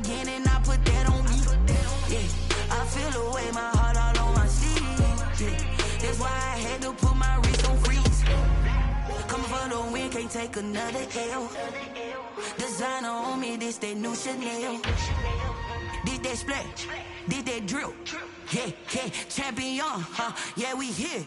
again and I put that on me. Yeah, I feel the way, my heart all on my sleeve. Yeah, that's why I had to put my wrist on freeze. Coming for the win, can't take another L. Designer on me, this that new Chanel. Did that splash, did that drill. Yeah, yeah, champion, huh? Yeah, we here.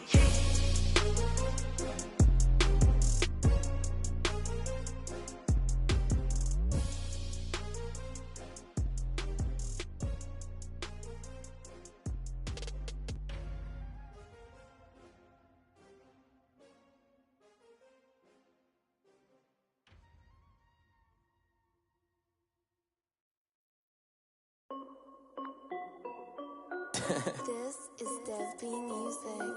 This is Dev B Music.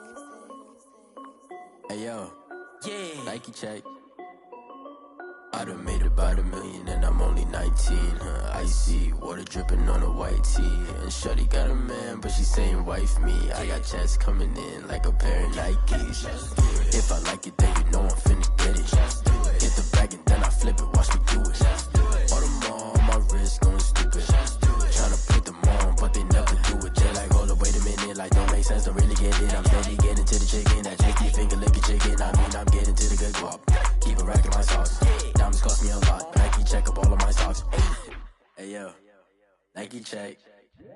Hey yo, Yeah. Nike check. I done made about $1 million and I'm only 19. Icy water dripping on a white tee. And shorty got a man, but she saying wife me. I got checks coming in like a pair of Nikes. If I like it, then you know I'm finna get it. Get the bag and then I flip it, watch me do it. All them on my wrist going stupid. Tryna put them on, but they never do it. They're like, hold up, wait a minute, like don't make sense, don't really get it. I'm steady getting to the chicken, that tasty finger licking chicken. I mean, I'm getting to the good guap. Keep a rack in my socks. Diamonds cost me a lot. Nike check up all of my socks. Hey yo, Nike check.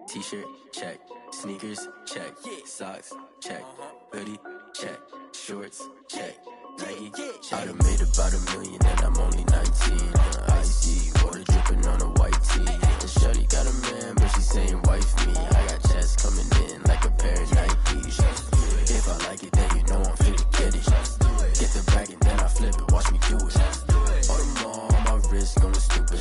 T-shirt check. Sneakers check. Socks check. Hoodie check. Shorts check. Nike. I done made about $1 million and I'm only 19. Icy water dripping on a white tee. And shorty got a man, but she saying wife me. I got checks coming in like a pair of Nikes. If I like it, then you know I'm finna get it. Get the bag and then I flip it, watch me do it. All them on my wrist going stupid.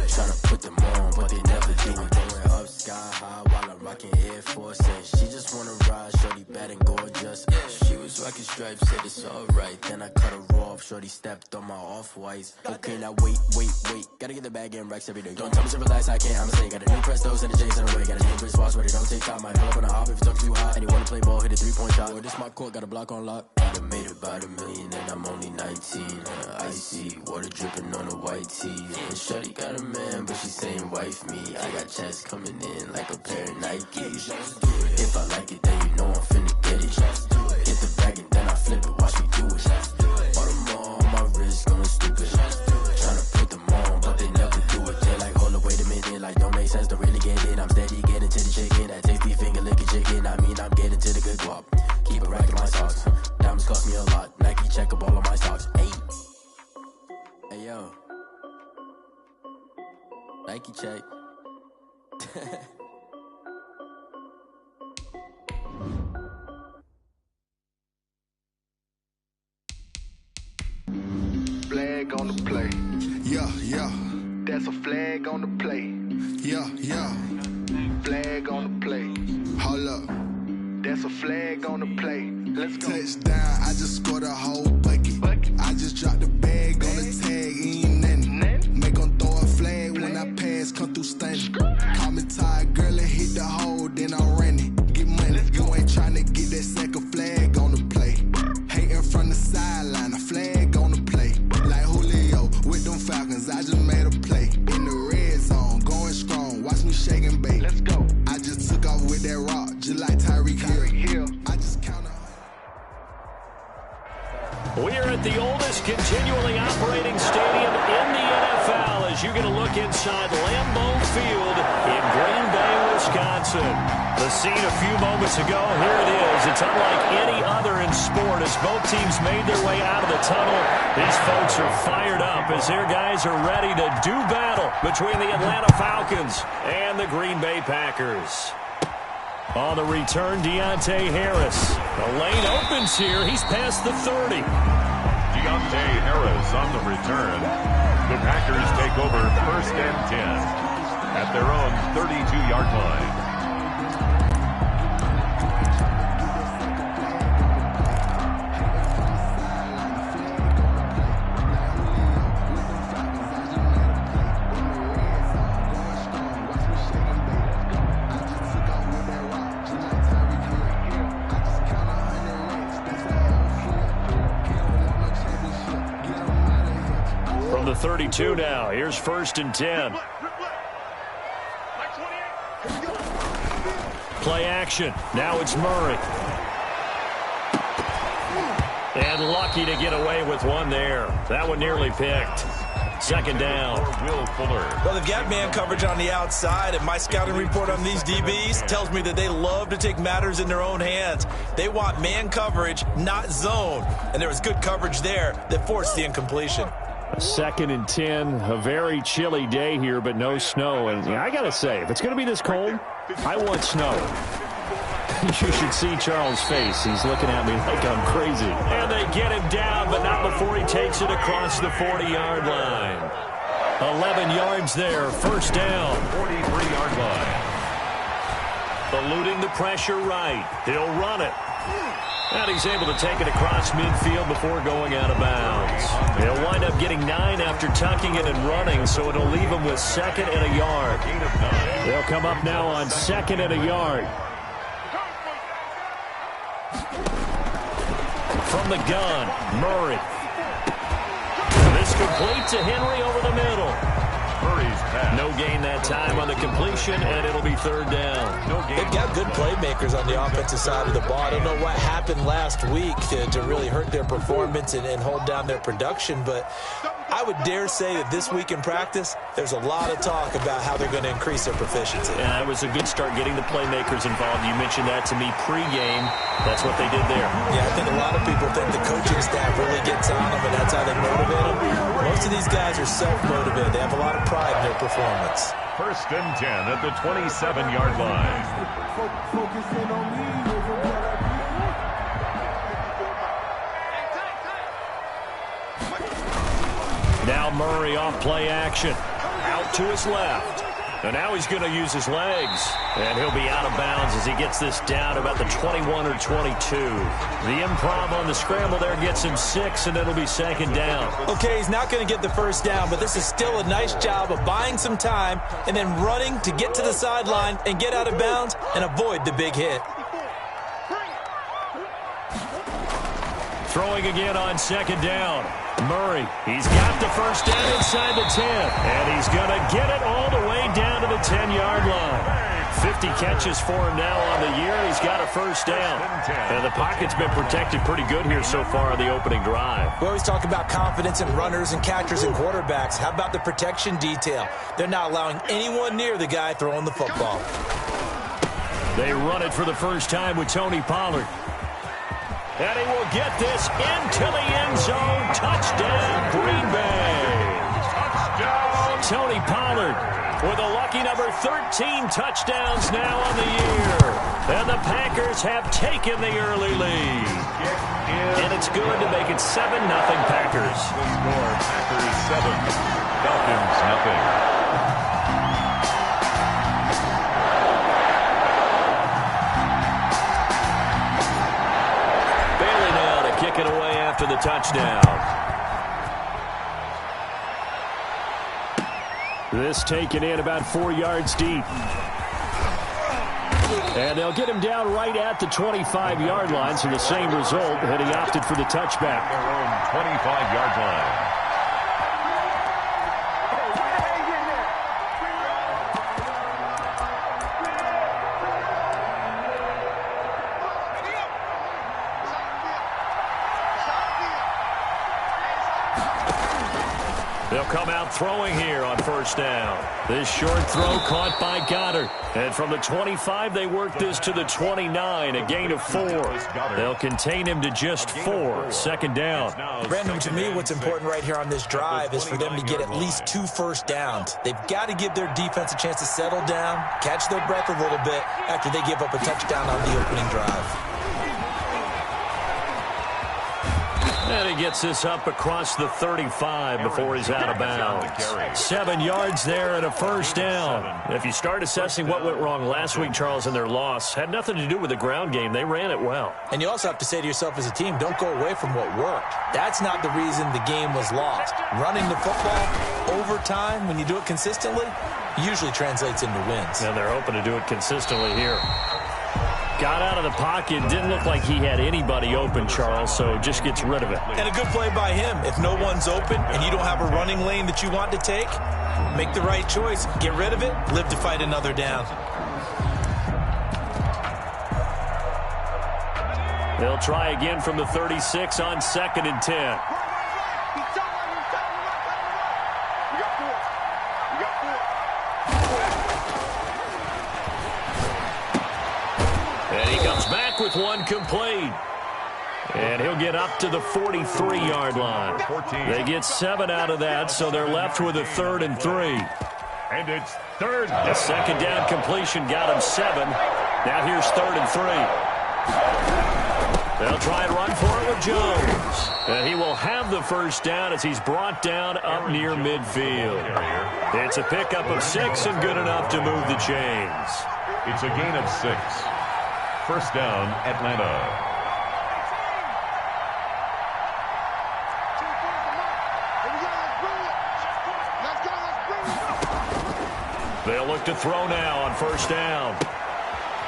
Tryna put them on, but they never do it. Going up sky high while I'm rocking Air Force. And she just wanna ride, shorty bad and gorgeous. She was rocking stripes, said it's alright. Then I cut her off, shorty stepped on my off-whites. Okay, now wait. Gotta get the bag and racks every day. Don't tell me to relax, I can't, I'ma say. Got a new Prestos and a J's in the way. Got a new wristwatch, but it don't take time. I pull up on a hop if it's talking too hot. And you wanna play ball, hit a 3-point shot. Well, this my court, got a block on lock. I done made about $1 million and I'm only 19. Icy water dripping on a white tee. And shorty got a man, but she saying wife me. I got checks coming in like a pair of Nikes. If I like it, then you know I'm finna get it. Get the bag and then I flip it, watch me do it. All them on my wrist going stupid. Tryna put them on, but they never do it. They're like, hold up, wait a minute, like don't make sense, don't really get it. I'm steady getting to the chicken, that tasty finger licking chicken. I mean, I'm getting to the good guap. Keep a rack in my socks. Diamonds cost me a lot. Nike check up all of my socks. Hey yo, Nike check. Flag on the play. Yeah. That's a flag on the play. Yeah. Flag on the play. Hold up. That's a flag on the play. Let's go. Touchdown, I just scored a whole bucket. I just dropped the bag on the tag, ain't nothing. Make 'em throw a flag when I pass, come through stunning. Call me tired, girl, and hit the hole, then I'm running. Get money, you ain't tryna get that second flag on the play. Hating from the sideline, a flag on the play. Like Julio with them Falcons, I just made a play. In the red zone, going strong, watch me shake and bake. Let's go. I just took off with that rock, just like Tyreek Hill. I just count on. We're at the oldest continually operating stadium in the NFL as you get a look inside Lambeau Field in Green Bay, Wisconsin. The scene a few moments ago, here it is. It's unlike any other in sport as both teams made their way out of the tunnel. These folks are fired up as their guys are ready to do battle between the Atlanta Falcons and the Green Bay Packers. On the return, Deontay Harris. The lane opens here. He's past the 30. Deontay Harris on the return. The Packers take over 1st and 10 at their own 32-yard line. From the 32 now, here's 1st and 10. Play action. Now it's Murray. And lucky to get away with one there. That one nearly picked. Second down. Will Fuller. Well, they've got man coverage on the outside, and my scouting report on these DBs tells me that they love to take matters in their own hands. They want man coverage, not zone. And there was good coverage there that forced the incompletion. 2nd and 10, a very chilly day here, but no snow. And I got to say, if it's going to be this cold, I want snow. You should see Charles' face. He's looking at me like I'm crazy. And they get him down, but not before he takes it across the 40-yard line. 11 yards there, first down. 43-yard line. Eluding the pressure right. He'll run it. And he's able to take it across midfield before going out of bounds. He'll wind up getting 9 after tucking it and running, so it'll leave him with 2nd and a yard. They'll come up now on 2nd and a yard. From the gun, Murray. This complete to Henry over the middle. Murray's pass. No gain that time on the completion, and it'll be 3rd down. No gain. They've got good playmakers on the offensive side of the ball. I don't know what happened last week to really hurt their performance and hold down their production, but I would dare say that this week in practice, there's a lot of talk about how they're going to increase their proficiency. Yeah, it was a good start getting the playmakers involved. You mentioned that to me pregame. That's what they did there. Yeah, I think a lot of people think the coaching staff really gets on them, and that's how they motivate them. Most of these guys are self-motivated. They have a lot of pride in their performance. 1st and 10 at the 27-yard line. Now Murray off play action. Out to his left. And now he's going to use his legs. And he'll be out of bounds as he gets this down about the 21 or 22. The improv on the scramble there gets him 6, and it'll be 2nd down. Okay, he's not going to get the first down, but this is still a nice job of buying some time and then running to get to the sideline and get out of bounds and avoid the big hit. Throwing again on 2nd down. Murray, he's got the first down inside the 10, and he's going to get it all the way down to the 10-yard line. 50 catches for him now on the year. He's got a first down. And the pocket's been protected pretty good here so far on the opening drive. We always talk about confidence in runners and catchers and quarterbacks. How about the protection detail? They're not allowing anyone near the guy throwing the football. They run it for the first time with Tony Pollard. And he will get this into the end zone. Touchdown, Green Bay. Touchdown. Tony Pollard with a lucky number 13 touchdowns now on the year. And the Packers have taken the early lead. And it's good to make it 7-0 Packers. The score, Packers 7, Falcons 0. Kick it away after the touchdown. This taken in about 4 yards deep. And they'll get him down right at the 25-yard line, so the same result, and he opted for the touchback. Their own 25-yard line. They'll come out throwing here on first down. This short throw caught by Goddard. And from the 25, they work this to the 29, a gain of 4. They'll contain him to just 4. 2nd down. Brandon, to me, what's important right here on this drive is for them to get at least 2 first downs. They've got to give their defense a chance to settle down, catch their breath a little bit after they give up a touchdown on the opening drive. And he gets this up across the 35 before he's out of bounds. 7 yards there and a first down. If you start assessing what went wrong last week, Charles, in their loss, had nothing to do with the ground game. They ran it well. And you also have to say to yourself as a team, don't go away from what worked. That's not the reason the game was lost. Running the football over time, when you do it consistently, usually translates into wins. And they're hoping to do it consistently here. Got out of the pocket. Didn't look like he had anybody open, Charles, so just gets rid of it. And a good play by him. If no one's open and you don't have a running lane that you want to take, make the right choice. Get rid of it. Live to fight another down. They'll try again from the 36 on 2nd and 10. And he comes back with one complete. And he'll get up to the 43-yard line. They get 7 out of that, so they're left with a 3rd and 3. And it's 3rd down. The 2nd down completion got him 7. Now here's 3rd and 3. They'll try and run for it with Jones. And he will have the 1st down as he's brought down up near midfield. It's a pickup of 6 and good enough to move the chains. It's a gain of 6. 1st down, Atlanta. They'll look to throw now on 1st down.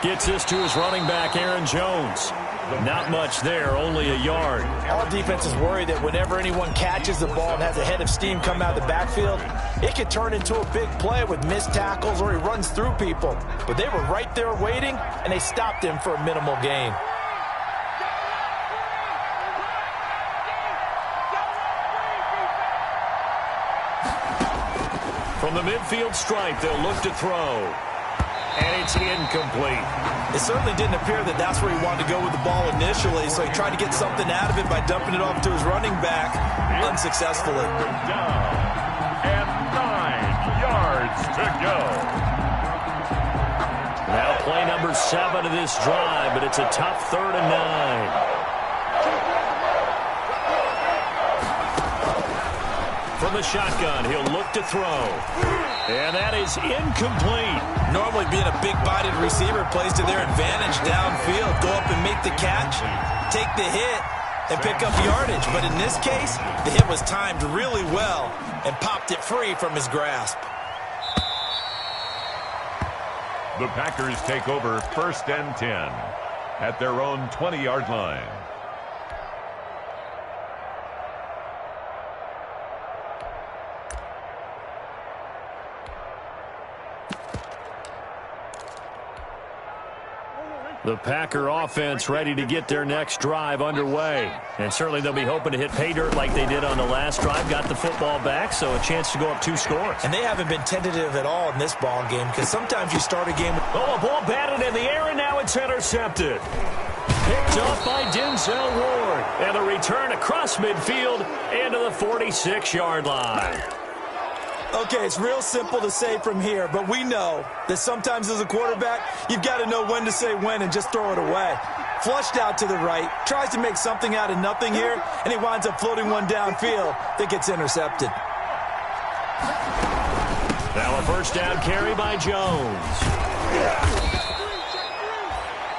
Gets this to his running back, Aaron Jones. Not much there, only a yard. All defenses worry that whenever anyone catches the ball and has a head of steam come out of the backfield, it could turn into a big play with missed tackles or he runs through people. But they were right there waiting, and they stopped him for a minimal gain. From the midfield stripe, they'll look to throw. And it's incomplete. It certainly didn't appear that that's where he wanted to go with the ball initially, so he tried to get something out of it by dumping it off to his running back unsuccessfully. Down and 9 yards to go. Now play number 7 of this drive, but it's a tough 3rd and 9. From the shotgun, he'll look to throw. And that is incomplete. Normally being a big-bodied receiver plays to their advantage downfield. Go up and make the catch, take the hit, and pick up yardage. But in this case, the hit was timed really well and popped it free from his grasp. The Packers take over 1st and 10 at their own 20-yard line. The Packer offense ready to get their next drive underway. And certainly they'll be hoping to hit pay dirt like they did on the last drive. Got the football back, so a chance to go up 2 scores. And they haven't been tentative at all in this ball game because sometimes you start a game. Oh, a ball batted in the air, and now it's intercepted. Picked up by Denzel Ward. And the return across midfield into the 46-yard line. Okay, it's real simple to say from here, but we know that sometimes as a quarterback, you've got to know when to say when and just throw it away. Flushed out to the right, tries to make something out of nothing here, and he winds up floating one downfield that gets intercepted. Now a 1st down carry by Jones.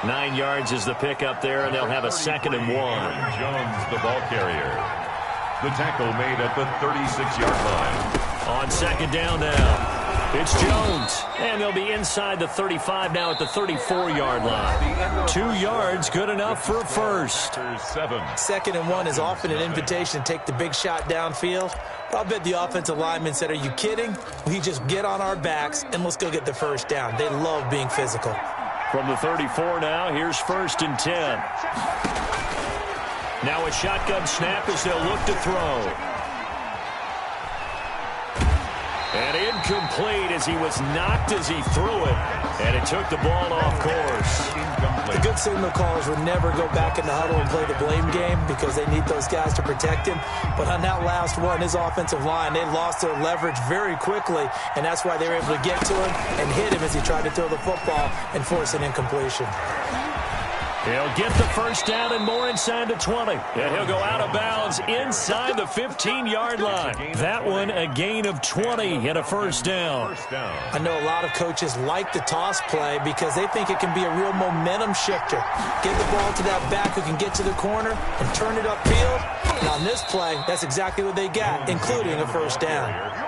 9 yards is the pickup there, and they'll have a 2nd and 1. Jones, the ball carrier. The tackle made at the 36-yard line. On 2nd down now, it's Jones. And they'll be inside the 35 now at the 34-yard line. 2 yards, good enough for a 1st. 2nd and 1 is often an invitation to take the big shot downfield. But I'll bet the offensive lineman said, are you kidding? We just get on our backs and let's go get the 1st down. They love being physical. From the 34 now, here's 1st and 10. Now a shotgun snap as they'll look to throw. And incomplete as he was knocked as he threw it. And it took the ball off course. The good signal callers would never go back in the huddle and play the blame game because they need those guys to protect him. But on that last one, his offensive line, they lost their leverage very quickly. And that's why they were able to get to him and hit him as he tried to throw the football and force an incompletion. He'll get the 1st down and more inside the 20. And he'll go out of bounds inside the 15-yard line. That one a gain of 20 and a 1st down. I know a lot of coaches like the toss play because they think it can be a real momentum shifter. Get the ball to that back who can get to the corner and turn it upfield. And on this play, that's exactly what they got, including a 1st down.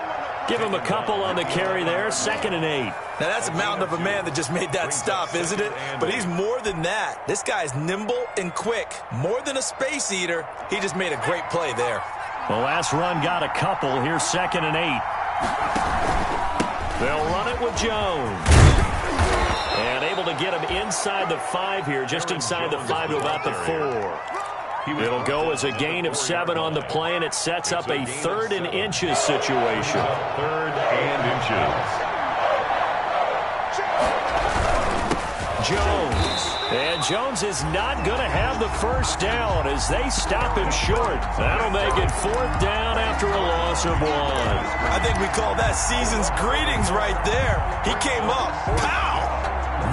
Give him a couple on the carry there, 2nd and 8. Now, that's a mountain of a man that just made that stop, isn't it? But he's more than that. This guy's nimble and quick. More than a space eater, he just made a great play there. The last run got a couple. Here's 2nd and 8. They'll run it with Jones. And able able to get him inside the 5 here, just inside the 5 to about the 4. It'll go as a gain of 7 on the play, and it sets up a 3rd and inches situation. 3rd and inches. Jones. And Jones is not going to have the first down as they stop him short. That'll make it 4th down after a loss of 1. I think we call that season's greetings right there. He came up, pow!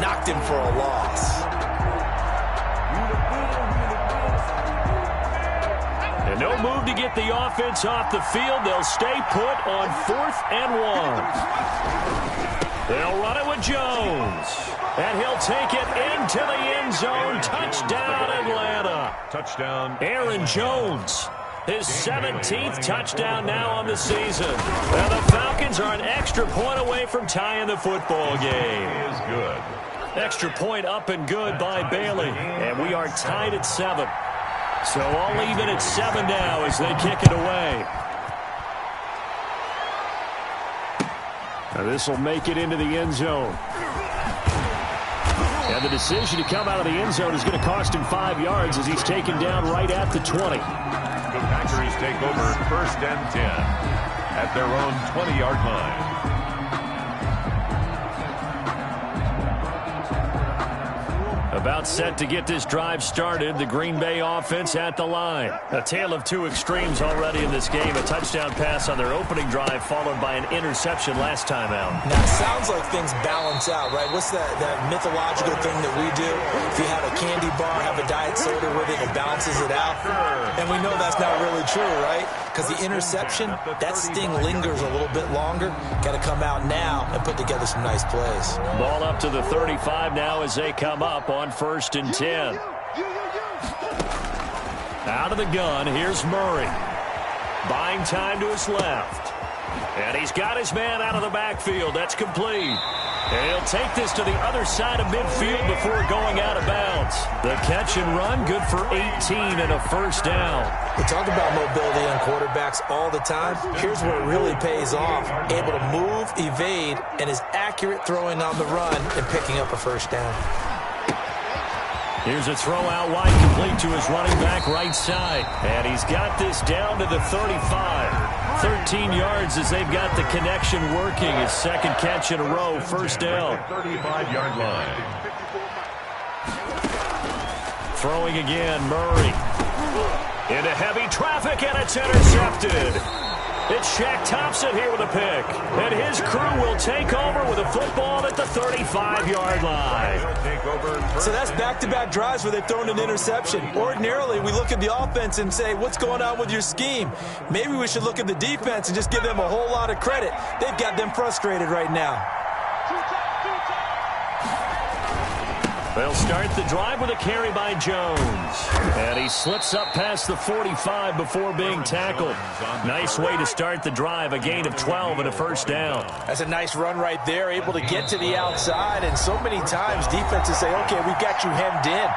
Knocked him for a loss. And no move to get the offense off the field. They'll stay put on 4th and 1. They'll run it with Jones. And he'll take it into the end zone. Touchdown, Atlanta. Touchdown. Aaron Jones. His 17th touchdown now on the season. Now the Falcons are an extra point away from tying the football game. He is good. Extra point up and good by Bailey. And we are tied at 7. So all even at 7 now as they kick it away. Now this will make it into the end zone. And the decision to come out of the end zone is going to cost him 5 yards as he's taken down right at the 20. The Packers take over 1st and 10 at their own 20-yard line. About set to get this drive started. The Green Bay offense at the line. A tale of 2 extremes already in this game. A touchdown pass on their opening drive followed by an interception last time out. Now, it sounds like things balance out, right? What's that mythological thing that we do? If you have a candy bar, have a diet soda with it, it balances it out. And we know that's not really true, right? Because the interception, that sting lingers a little bit longer. Got to come out now and put together some nice plays. Ball up to the 35 now as they come up on 1st and 10. Out of the gun, here's Murray. Buying time to his left. And he's got his man out of the backfield. That's complete. And he'll take this to the other side of midfield before going out of bounds. The catch and run, good for 18 and a 1st down. We talk about mobility on quarterbacks all the time. Here's where it really pays off. Able to move, evade, and is accurate throwing on the run and picking up a 1st down. Here's a throw out wide, complete to his running back right side. And he's got this down to the 35. 13 yards as they've got the connection working. His 2nd catch in a row, 1st down. 35-yard line. Throwing again, Murray. Into heavy traffic, and it's intercepted. It's Shaq Thompson here with a pick. And his crew will take over with a football at the 35-yard line. So that's back-to-back drives where they've thrown an interception. Ordinarily, we look at the offense and say, what's going on with your scheme? Maybe we should look at the defense and just give them a whole lot of credit. They've got them frustrated right now. They'll start the drive with a carry by Jones. And he slips up past the 45 before being tackled. Nice way to start the drive, a gain of 12 and a 1st down. That's a nice run right there, able to get to the outside. And so many times defenses say, okay, we've got you hemmed in.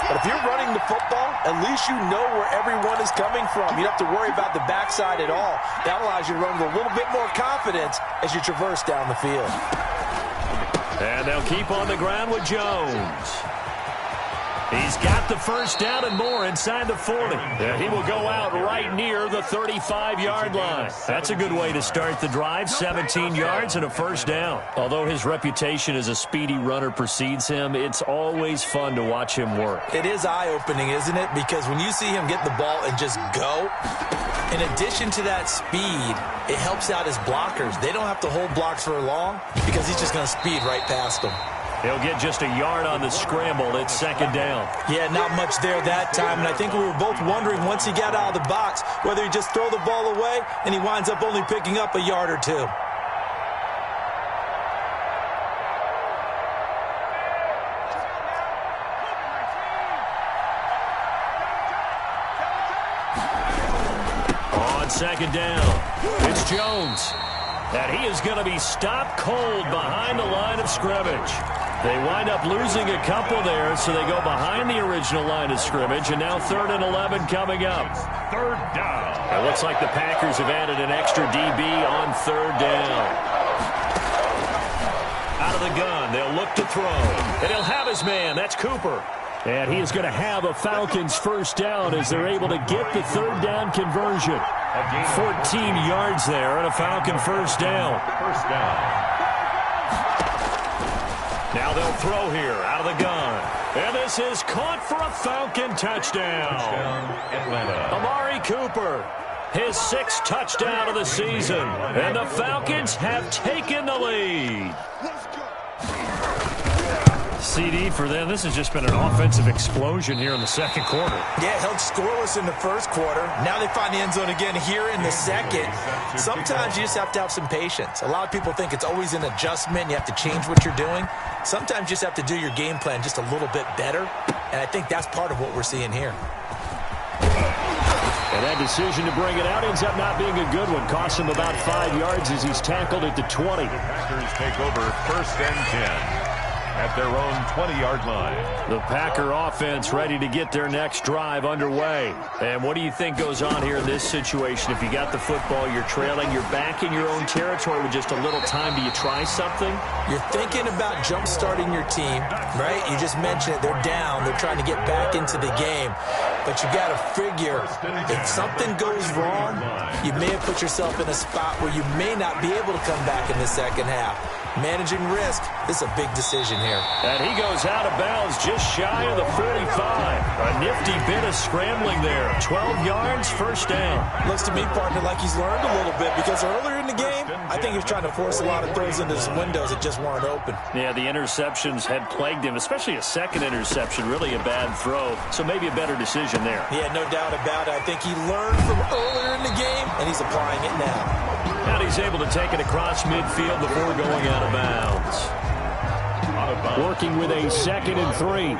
But if you're running the football, at least you know where everyone is coming from. You don't have to worry about the backside at all. That allows you to run with a little bit more confidence as you traverse down the field. And they'll keep on the ground with Jones. He's got the 1st down and more inside the 40. And he will go out right near the 35-yard line. That's a good way to start the drive. 17 yards and a 1st down. Although his reputation as a speedy runner precedes him, it's always fun to watch him work. It is eye-opening, isn't it? Because when you see him get the ball and just go, in addition to that speed, it helps out his blockers. They don't have to hold blocks for long because he's just going to speed right past them. He'll get just a yard on the scramble. It's 2nd down. Yeah, not much there that time. And I think we were both wondering once he got out of the box whether he just throw the ball away and he winds up only picking up a yard or 2. On 2nd down, it's Jones. And he is going to be stopped cold behind the line of scrimmage. They wind up losing a couple there, so they go behind the original line of scrimmage, and now 3rd and 11 coming up. 3rd down. It looks like the Packers have added an extra DB on 3rd down. Out of the gun. They'll look to throw. And he'll have his man. That's Cooper. And he is going to have a Falcons first down as they're able to get the third down conversion. 14 yards there and a Falcon first down. Now they'll throw here out of the gun. And this is caught for a Falcon touchdown. Amari Cooper, his 6th touchdown of the season. And the Falcons have taken the lead. CD for them. This has just been an offensive explosion here in the second quarter. Yeah, held scoreless in the first quarter. Now they find the end zone again here in the second. Sometimes you just have to have some patience. A lot of people think it's always an adjustment. You have to change what you're doing. Sometimes you just have to do your game plan just a little bit better. And I think that's part of what we're seeing here. And that decision to bring it out ends up not being a good one. Costs him about 5 yards as he's tackled at the 20. The Packers take over 1st and 10. At their own 20-yard line. The Packer offense ready to get their next drive underway. And what do you think goes on here in this situation? If you got the football, you're trailing, you're back in your own territory with just a little time. Do you try something? You're thinking about jump-starting your team, right? You just mentioned it. They're down. They're trying to get back into the game. But you got to figure, if something goes wrong, you may have put yourself in a spot where you may not be able to come back in the second half. Managing risk, this is a big decision here. And he goes out of bounds just shy of the 45. A nifty bit of scrambling there. 12 yards, first down. Looks to me, partner, like he's learned a little bit because earlier in the game, I think he was trying to force a lot of throws into his windows that just weren't open. Yeah, the interceptions had plagued him, especially a second interception, really a bad throw. So maybe a better decision there. Yeah, no doubt about it. I think he learned from earlier in the game, and he's applying it now. And he's able to take it across midfield before going out of bounds. Working with a 2nd and 3.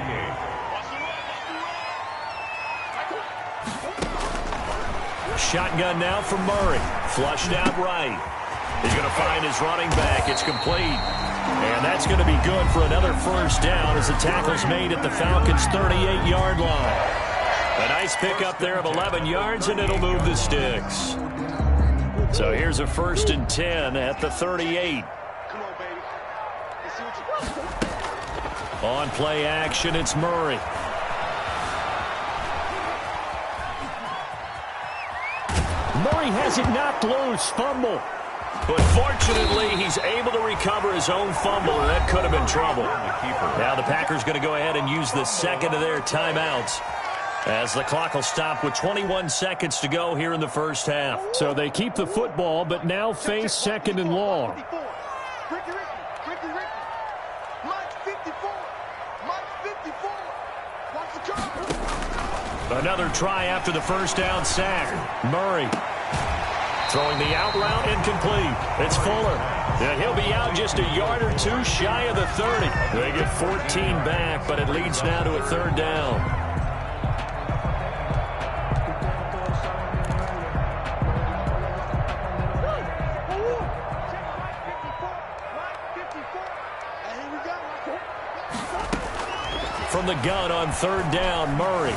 Shotgun now from Murray. Flushed out right. He's going to find his running back. It's complete. And that's going to be good for another first down as the tackle's made at the Falcons' 38-yard line. A nice pickup there of 11 yards, and it'll move the sticks. So here's a 1st and 10 at the 38. On play action, it's Murray. Murray has it knocked loose. Fumble. But fortunately, he's able to recover his own fumble, and that could have been trouble. Now the Packers going to go ahead and use the 2nd of their timeouts, as the clock will stop with 21 seconds to go here in the first half. So they keep the football, but now face 2nd and long. Another try after the first down sack. Murray throwing the out route, incomplete. It's Fuller. And he'll be out just a yard or two shy of the 30. They get 14 back, but it leads now to a 3rd down. From the gun on 3rd down, Murray.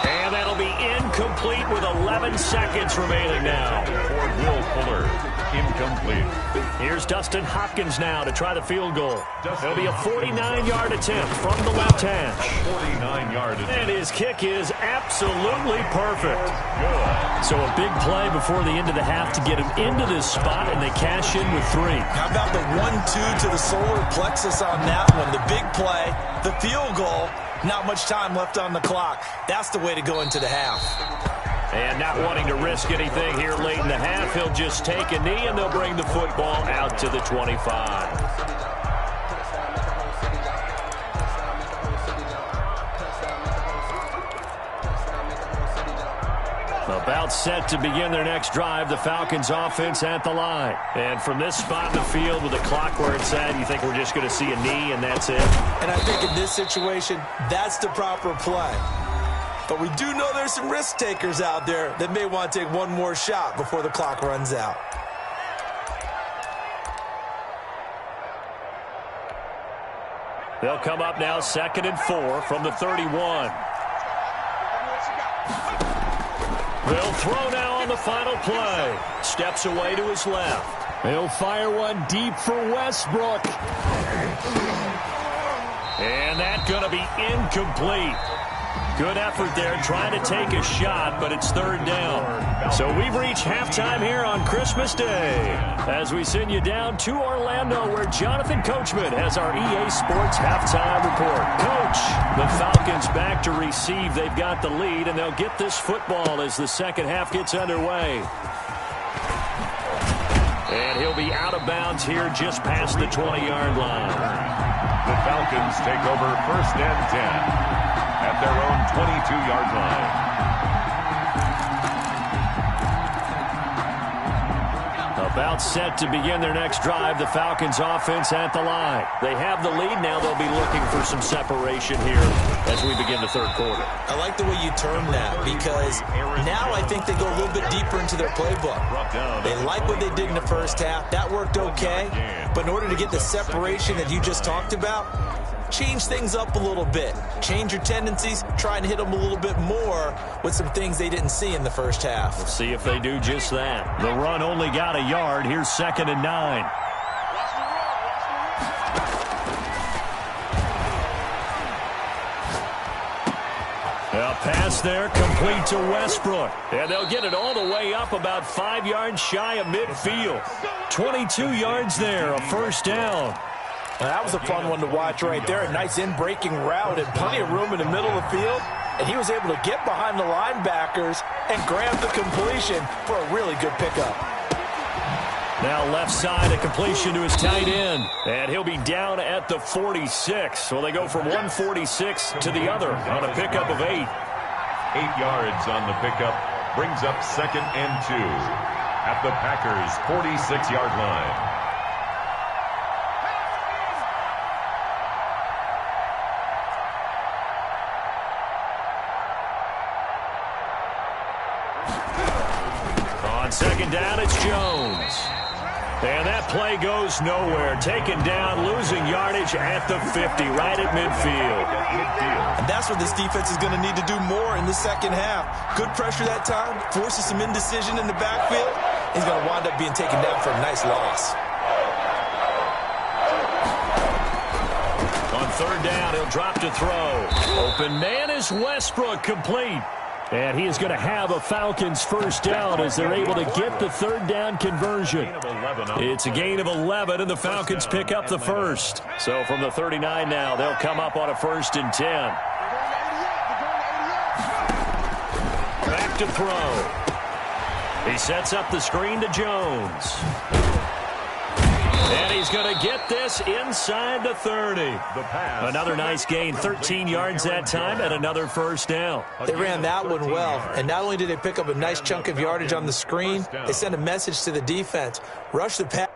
And that'll be incomplete with 11 seconds remaining now. For Will Fuller, incomplete. Here's Dustin Hopkins now to try the field goal. It'll be a 49-yard attempt from the left hash. 49-yard attempt. And his kick is absolutely perfect. Good. So a big play before the end of the half to get him into this spot, and they cash in with 3. How about the 1-2 to the solar plexus on that one? The big play, the field goal, not much time left on the clock. That's the way to go into the half. And not wanting to risk anything here late in the half, he'll just take a knee, and they'll bring the football out to the 25. About set to begin their next drive, the Falcons offense at the line. And from this spot in the field with the clock where it's at, you think we're just going to see a knee and that's it? And I think in this situation, that's the proper play. But we do know there's some risk takers out there that may want to take one more shot before the clock runs out. They'll come up now 2nd and 4 from the 31. They'll throw now on the final play. Steps away to his left. He'll fire one deep for Westbrook. And that's going to be incomplete. Good effort there trying to take a shot, but it's third down. So we've reached halftime here on Christmas Day as we send you down to Orlando where Jonathan Coachman has our EA Sports halftime report. Coach, the Falcons back to receive. They've got the lead, and they'll get this football as the second half gets underway. And he'll be out of bounds here just past the 20-yard line. The Falcons take over first and 10. At their own 22-yard line. About set to begin their next drive, the Falcons offense at the line. They have the lead. Now they'll be looking for some separation here as we begin the third quarter. I like the way you term that because now I think they go a little bit deeper into their playbook. They like what they did in the first half. That worked okay. But in order to get the separation that you just talked about, change things up a little bit. Change your tendencies. Try and hit them a little bit more with some things they didn't see in the first half. We'll see if they do just that. The run only got a yard. Here's 2nd and 9. A pass there, complete to Westbrook. And they'll get it all the way up about 5 yards shy of midfield. 22 yards there, a first down. Well, that was a fun one to watch right there. A nice in-breaking route and plenty of room in the middle of the field. And he was able to get behind the linebackers and grab the completion for a really good pickup. Now left side, a completion to his tight end. And he'll be down at the 46. So they go from 146 to the other on a pickup of 8. 8 yards on the pickup. Brings up 2nd and 2 at the Packers' 46-yard line. On 2nd down, it's Jones. And that play goes nowhere. Taken down, losing yardage at the 50, right at midfield. And that's what this defense is going to need to do more in the second half. Good pressure that time, forces some indecision in the backfield. He's going to wind up being taken down for a nice loss. On 3rd down, he'll drop to throw. Open man is Westbrook, complete. And he is going to have a Falcons first down as they're able to get the 3rd down conversion. It's a gain of 11, and the Falcons pick up the first. So from the 39 now, they'll come up on a 1st and 10. Back to throw. He sets up the screen to Jones. And he's going to get this inside the 30. Another nice gain, 13 yards that time, and another first down. They ran that one well, and not only did they pick up a nice chunk of yardage on the screen, they sent a message to the defense. Rush the pass.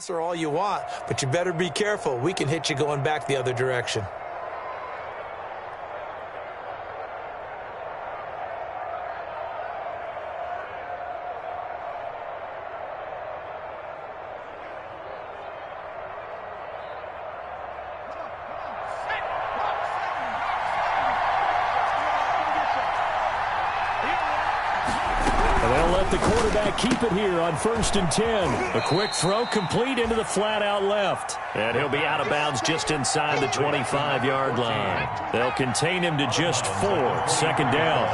Or all you want, but you better be careful. We can hit you going back the other direction. The quarterback keep it here on 1st and 10. A quick throw complete into the flat out left. And he'll be out of bounds just inside the 25-yard line. They'll contain him to just 4. 2nd down.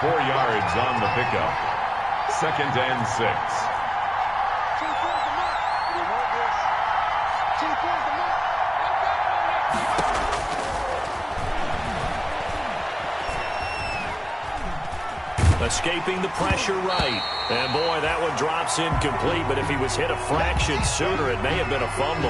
4 yards on the pickup. 2nd and 6. Escaping the pressure right. And, boy, that one drops incomplete, but if he was hit a fraction sooner, it may have been a fumble.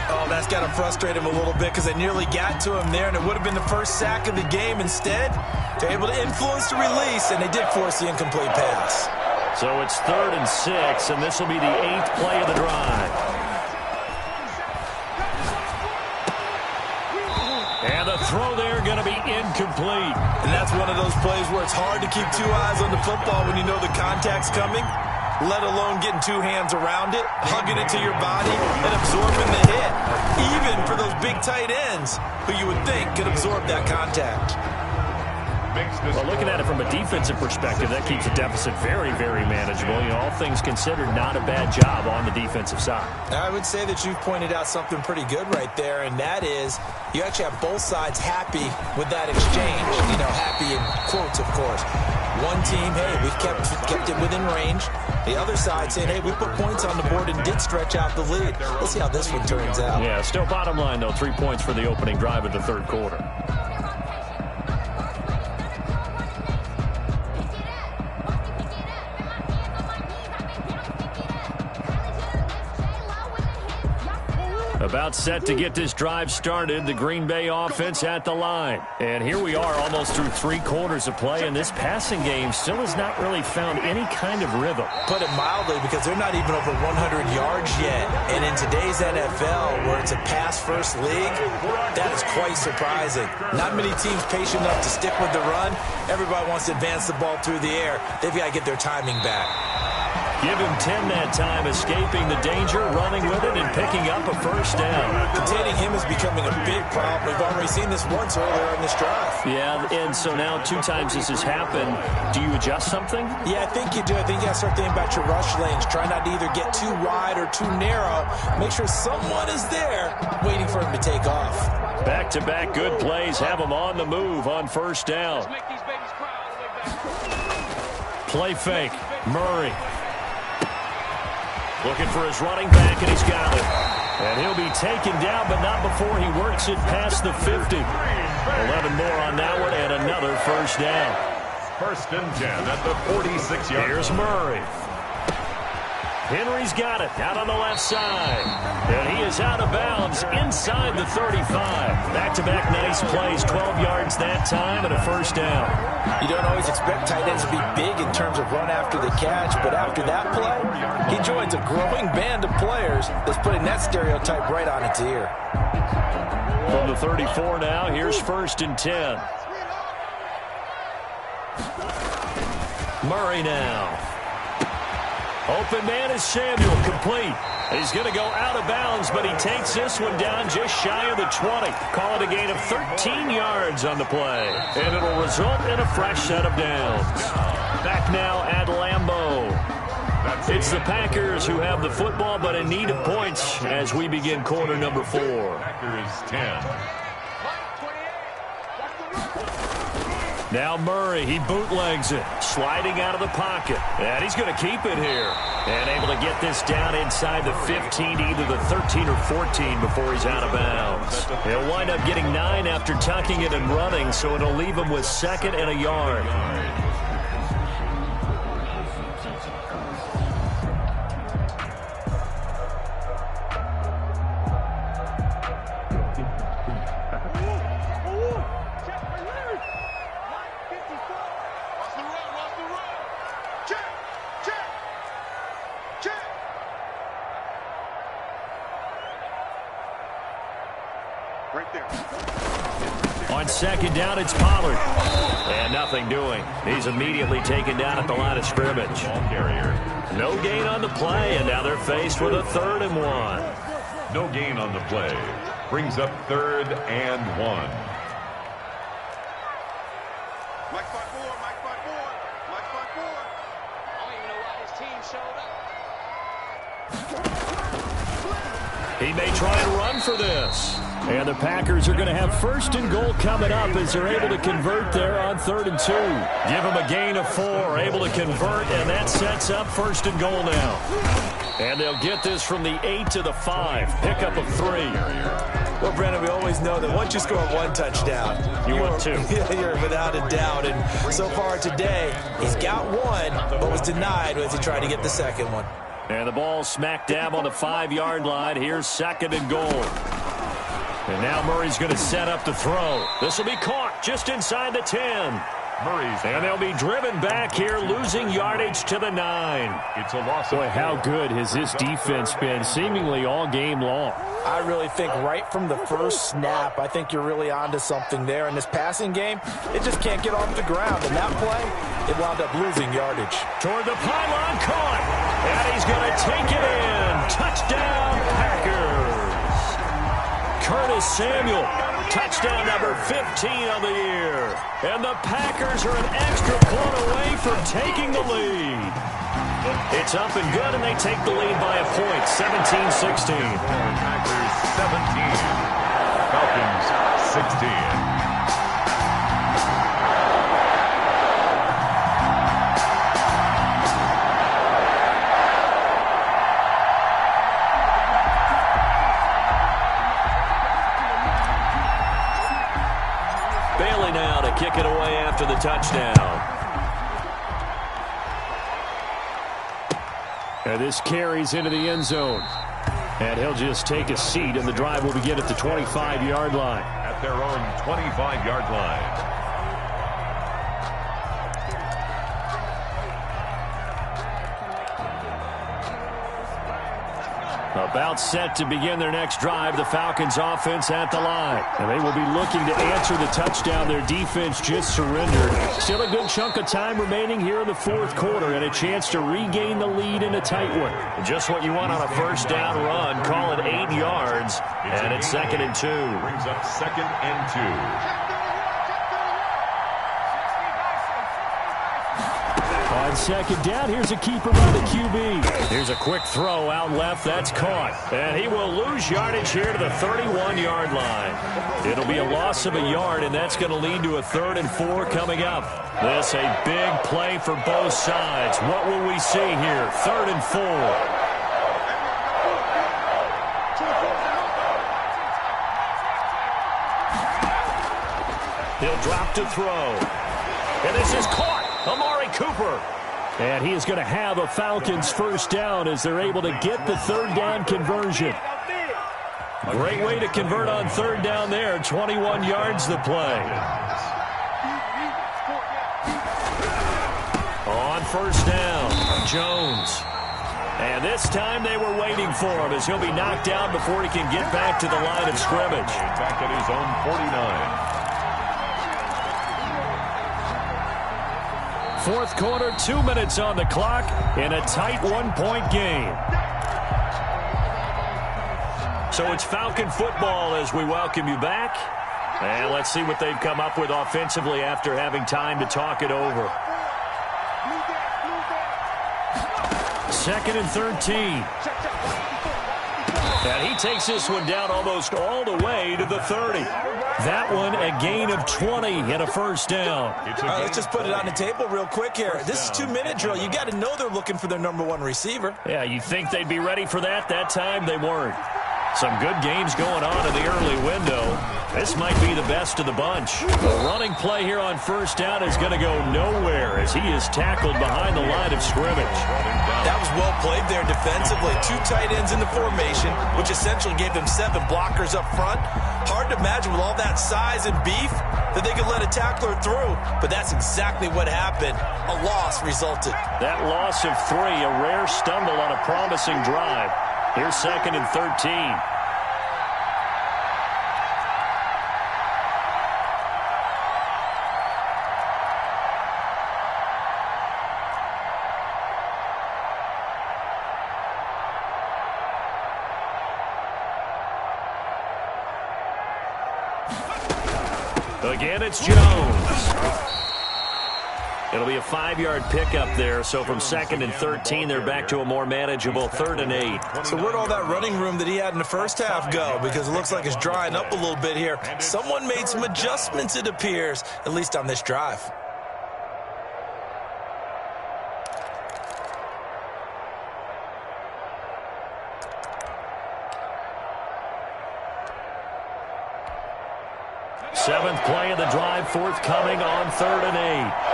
Oh, that's got to frustrate him a little bit because they nearly got to him there, and it would have been the first sack of the game. Instead, they're able to influence the release, and they did force the incomplete pass. So it's 3rd and 6, and this will be the 8th play of the drive. And the throw there going to be incomplete. And that's one of those plays where it's hard to keep two eyes on the football when you know the contact's coming, let alone getting two hands around it, hugging it to your body, and absorbing the hit, even for those big tight ends who you would think could absorb that contact. Well, looking at it from a defensive perspective, that keeps the deficit very, very manageable. You know, all things considered, not a bad job on the defensive side. I would say that you've pointed out something pretty good right there, and that is you actually have both sides happy with that exchange. You know, happy in quotes, of course. One team, hey, we've kept it within range. The other side saying, hey, we put points on the board and did stretch out the lead. Let's see how this one turns out. Yeah, still bottom line, though, 3 points for the opening drive of the third quarter. About set to get this drive started, the Green Bay offense at the line. And here we are almost through 3 quarters of play, and this passing game still has not really found any kind of rhythm. Put it mildly, because they're not even over 100 yards yet. And in today's NFL, where it's a pass-first league, that is quite surprising. Not many teams patient enough to stick with the run. Everybody wants to advance the ball through the air. They've got to get their timing back. Give him 10 that time, escaping the danger, running with it, and picking up a first down. Containing him is becoming a big problem. We've already seen this once earlier in this drive. Yeah, and so now 2 times this has happened. Do you adjust something? Yeah, I think you do. I think you got to start thinking about your rush lanes. Try not to either get too wide or too narrow. Make sure someone is there waiting for him to take off. Back-to-back good plays have him on the move on first down. Play fake. Murray. Looking for his running back, and he's got it. And he'll be taken down, but not before he works it past the 50. 11 more on that one, and another first down. 1st and 10 at the 46-yard. Here's Murray. Henry's got it out on the left side. And he is out of bounds inside the 35. Back-to-back nice plays, 12 yards that time, and a first down. You don't always expect tight ends to be big in terms of run after the catch, but after that play, he joins a growing band of players that's putting that stereotype right on its ear. From the 34 now, here's 1st and 10. Murray now. Open man is Samuel, complete. He's going to go out of bounds, but he takes this one down just shy of the 20. Call it a gain of 13 yards on the play. And it'll result in a fresh set of downs. Back now at Lambeau. It's the Packers who have the football, but in need of points as we begin quarter number 4. Packers 10. Now Murray, he bootlegs it, sliding out of the pocket. And he's going to keep it here. And able to get this down inside the 15, either the 13 or 14 before he's out of bounds. He'll wind up getting 9 after tucking it and running, so it'll leave him with 2nd and a yard. On 2nd down, it's Pollard. And nothing doing. He's immediately taken down at the line of scrimmage. Ball carrier. No gain on the play, and now they're faced with a 3rd and 1. No gain on the play. Brings up 3rd and 1. Mike 5-4, Mike 5-4, Mike 5-4. I don't even know why his team showed up. He may try and run for this. And the Packers are going to have 1st and goal coming up as they're able to convert there on 3rd and 2. Give them a gain of 4, able to convert, and that sets up 1st and goal now. And they'll get this from the 8 to the 5. Pickup of 3. Well, Brandon, we always know that once you score 1 touchdown, you want 2. You're without a doubt. And so far today, he's got 1, but was denied as he tried to get the 2nd one. And the ball smack dab on the 5-yard line. Here's 2nd and goal. And now Murray's going to set up to throw. This will be caught just inside the 10. And they'll be driven back here, losing yardage to the 9. It's a loss. Boy, how good has this defense been seemingly all game long? I really think right from the first snap, I think you're really onto something there. In this passing game, it just can't get off the ground. And that play, it wound up losing yardage. Toward the pylon, caught. And he's going to take it in. Touchdown, Packers. Curtis Samuel, touchdown number 15 of the year. And the Packers are an extra point away from taking the lead. It's up and good, and they take the lead by a point, 17-16. Packers 17, Falcons 16. Kick it away after the touchdown. And this carries into the end zone. And he'll just take a seat, and the drive will begin at the 25-yard line. At their own 25-yard line. About set to begin their next drive, the Falcons offense at the line. And they will be looking to answer the touchdown their defense just surrendered. Still a good chunk of time remaining here in the fourth quarter and a chance to regain the lead in a tight one. Just what you want on a first down run. Call it 8 yards, and it's 2nd and 2. Brings up 2nd and 2. On second down, here's a keeper by the QB. Here's a quick throw out left. That's caught. And he will lose yardage here to the 31-yard line. It'll be a loss of a yard, and that's going to lead to a 3rd and 4 coming up. This a big play for both sides. What will we see here? 3rd and 4. He'll drop to throw. And this is caught. Amari Cooper. And he is going to have a Falcons first down as they're able to get the 3rd down conversion. Great way to convert on 3rd down there. 21 yards the play. On first down, Jones. And this time they were waiting for him as he'll be knocked down before he can get back to the line of scrimmage. Back at his own 49. Fourth quarter, 2 minutes on the clock in a tight 1-point game. So it's Falcon football as we welcome you back. And let's see what they've come up with offensively after having time to talk it over. 2nd and 13. And he takes this one down almost all the way to the 30. That one a gain of 20 and a first down. All right, let's just put it on the table real quick here. This is 2-minute drill. You got to know they're looking for their number 1 receiver. Yeah, you think they'd be ready for that? That time they weren't. Some good games going on in the early window. This might be the best of the bunch. The running play here on first down is going to go nowhere as he is tackled behind the line of scrimmage. That was well played there defensively. 2 tight ends in the formation, which essentially gave them 7 blockers up front. Hard to imagine with all that size and beef that they could let a tackler through, but that's exactly what happened. A loss resulted. That loss of 3, a rare stumble on a promising drive. Here's 2nd and 13. Again, it's Jones. It'll be a 5-yard pickup there, so from 2nd and 13, they're back to a more manageable 3rd and 8. So where'd all that running room that he had in the first half go? Because it looks like it's drying up a little bit here. Someone made some adjustments, it appears, at least on this drive. Seventh play of the drive, forthcoming on 3rd and 8.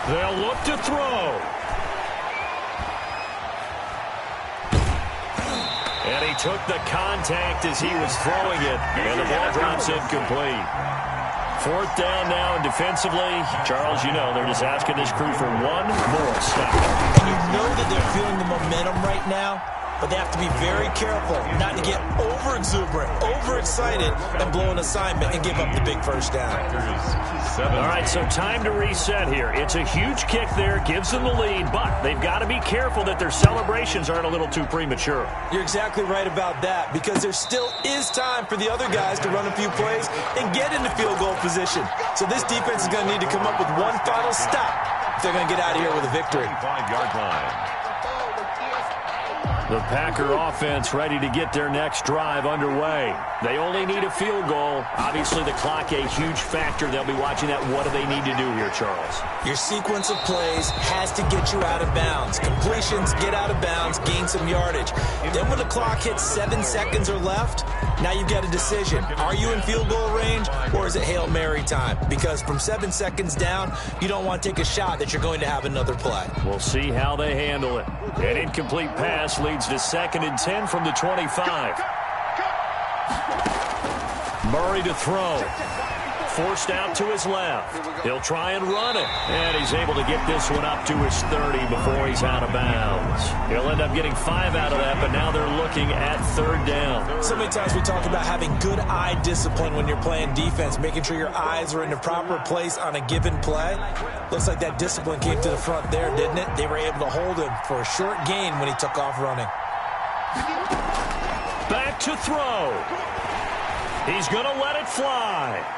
They'll look to throw. And he took the contact as he was throwing it, and the ball drops incomplete. Fourth down now, and defensively, Charles, you know, they're just asking this crew for one more stop. And you know that they're feeling the momentum right now, but they have to be very careful not to get over-exuberant, overexcited, and blow an assignment and give up the big first down. All right, so time to reset here. It's a huge kick there, gives them the lead, but they've got to be careful that their celebrations aren't a little too premature. You're exactly right about that, because there still is time for the other guys to run a few plays and get into field goal position. So this defense is going to need to come up with one final stop if they're going to get out of here with a victory. 5-yard line. The Packer offense ready to get their next drive underway. They only need a field goal. Obviously, the clock a huge factor. They'll be watching that. What do they need to do here, Charles? Your sequence of plays has to get you out of bounds. Completions, get out of bounds, gain some yardage. Then when the clock hits 7 seconds or left, now you've got a decision. Are you in field goal range, or is it Hail Mary time? Because from 7 seconds down, you don't want to take a shot that you're going to have another play. We'll see how they handle it. An incomplete pass leads to 2nd and 10 from the 25. Murray to throw. Forced out to his left. He'll try and run it. And he's able to get this one up to his 30 before he's out of bounds. He'll end up getting 5 out of that, but now they're looking at 3rd down. So many times we talk about having good eye discipline when you're playing defense, making sure your eyes are in the proper place on a given play. Looks like that discipline came to the front there, didn't it? They were able to hold him for a short gain when he took off running. Back to throw. He's going to let it fly.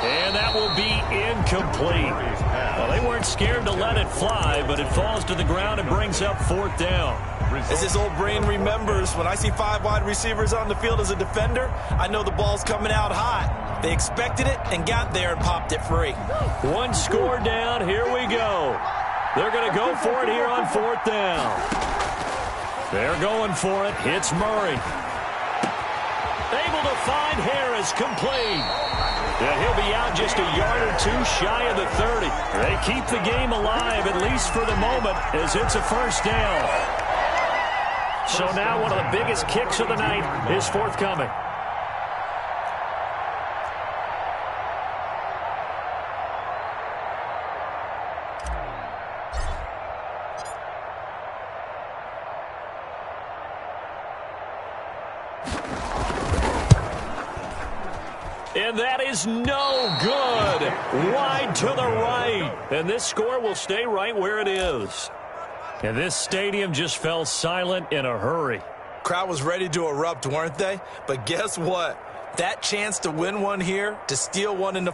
And that will be incomplete. Well, they weren't scared to let it fly, but it falls to the ground and brings up 4th down. As his old brain remembers, when I see 5 wide receivers on the field as a defender, I know the ball's coming out hot. They expected it and got there and popped it free. One score down. Here we go. They're going to go for it here on 4th down. They're going for it. Hits Murray. Able to find Harris, complete. And he'll be out just a yard or 2 shy of the 30. They keep the game alive, at least for the moment, as it's a 1st down. So now one of the biggest kicks of the night is forthcoming. And that is no good. Wide to the right. And this score will stay right where it is. And this stadium just fell silent in a hurry. Crowd was ready to erupt, weren't they? But guess what? That chance to win one here, to steal one in the